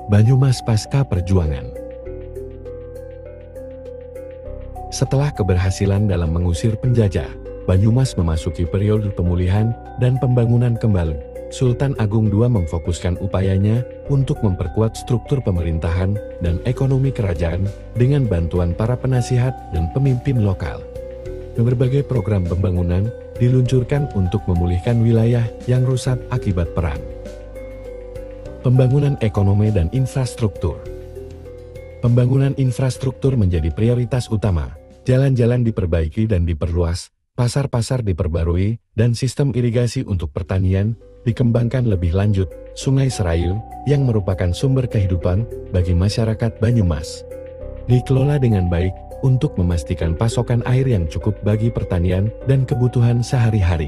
Banyumas pasca perjuangan. Setelah keberhasilan dalam mengusir penjajah, Banyumas memasuki periode pemulihan dan pembangunan kembali. Sultan Agung II memfokuskan upayanya untuk memperkuat struktur pemerintahan dan ekonomi kerajaan dengan bantuan para penasihat dan pemimpin lokal. Berbagai program pembangunan diluncurkan untuk memulihkan wilayah yang rusak akibat perang. Pembangunan ekonomi dan infrastruktur. Pembangunan infrastruktur menjadi prioritas utama. Jalan-jalan diperbaiki dan diperluas, pasar-pasar diperbarui, dan sistem irigasi untuk pertanian dikembangkan lebih lanjut. Sungai Serayu, yang merupakan sumber kehidupan bagi masyarakat Banyumas, dikelola dengan baik untuk memastikan pasokan air yang cukup bagi pertanian dan kebutuhan sehari-hari.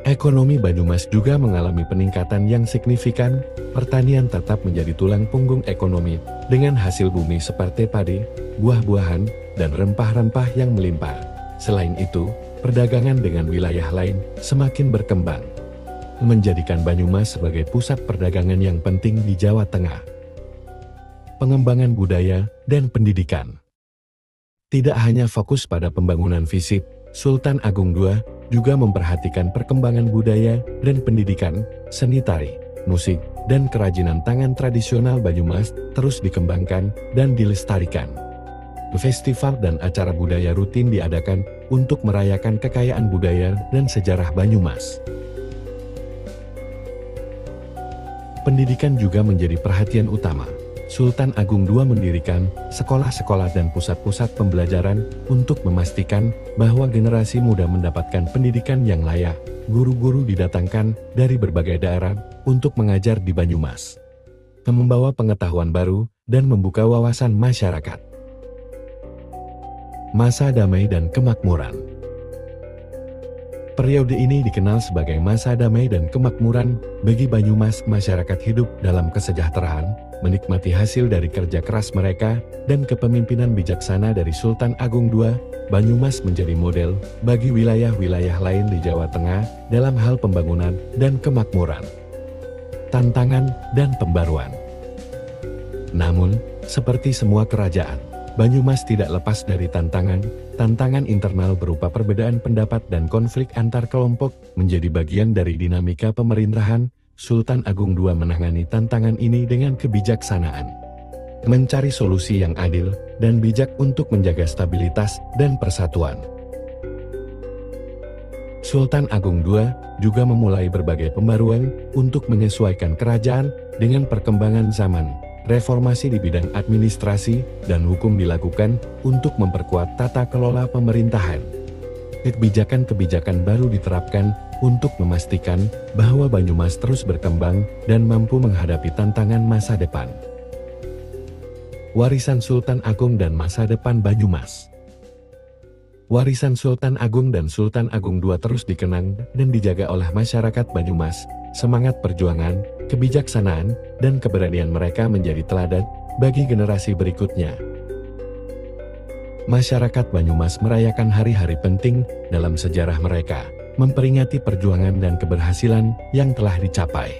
Ekonomi Banyumas juga mengalami peningkatan yang signifikan. Pertanian tetap menjadi tulang punggung ekonomi dengan hasil bumi seperti padi, buah-buahan, dan rempah-rempah yang melimpah. Selain itu, perdagangan dengan wilayah lain semakin berkembang, menjadikan Banyumas sebagai pusat perdagangan yang penting di Jawa Tengah. Pengembangan budaya dan pendidikan. Tidak hanya fokus pada pembangunan fisik, Sultan Agung II juga memperhatikan perkembangan budaya dan pendidikan. Seni tari, musik, dan kerajinan tangan tradisional Banyumas terus dikembangkan dan dilestarikan. Festival dan acara budaya rutin diadakan untuk merayakan kekayaan budaya dan sejarah Banyumas. Pendidikan juga menjadi perhatian utama. Sultan Agung II mendirikan sekolah-sekolah dan pusat-pusat pembelajaran untuk memastikan bahwa generasi muda mendapatkan pendidikan yang layak. Guru-guru didatangkan dari berbagai daerah untuk mengajar di Banyumas, membawa pengetahuan baru dan membuka wawasan masyarakat. Masa damai dan kemakmuran. Periode ini dikenal sebagai masa damai dan kemakmuran bagi Banyumas. Masyarakat hidup dalam kesejahteraan, menikmati hasil dari kerja keras mereka, dan kepemimpinan bijaksana dari Sultan Agung II. Banyumas menjadi model bagi wilayah-wilayah lain di Jawa Tengah dalam hal pembangunan dan kemakmuran, tantangan, dan pembaruan. Namun, seperti semua kerajaan, Banyumas tidak lepas dari tantangan internal berupa perbedaan pendapat dan konflik antar kelompok menjadi bagian dari dinamika pemerintahan. Sultan Agung II menangani tantangan ini dengan kebijaksanaan, mencari solusi yang adil dan bijak untuk menjaga stabilitas dan persatuan. Sultan Agung II juga memulai berbagai pembaruan untuk menyesuaikan kerajaan dengan perkembangan zaman. Reformasi di bidang administrasi dan hukum dilakukan untuk memperkuat tata kelola pemerintahan. Kebijakan-kebijakan baru diterapkan untuk memastikan bahwa Banyumas terus berkembang dan mampu menghadapi tantangan masa depan. Warisan Sultan Agung dan masa depan Banyumas. Warisan Sultan Agung dan Sultan Agung II terus dikenang dan dijaga oleh masyarakat Banyumas. Semangat perjuangan, kebijaksanaan, dan keberanian mereka menjadi teladan bagi generasi berikutnya. Masyarakat Banyumas merayakan hari-hari penting dalam sejarah mereka, memperingati perjuangan dan keberhasilan yang telah dicapai.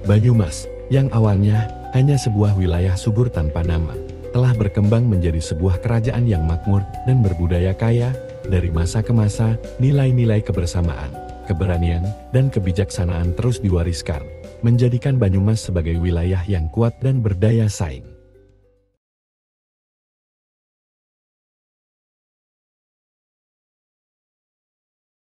Banyumas, yang awalnya hanya sebuah wilayah subur tanpa nama, telah berkembang menjadi sebuah kerajaan yang makmur dan berbudaya kaya. Dari masa ke masa, nilai-nilai kebersamaan, keberanian, dan kebijaksanaan terus diwariskan, menjadikan Banyumas sebagai wilayah yang kuat dan berdaya saing.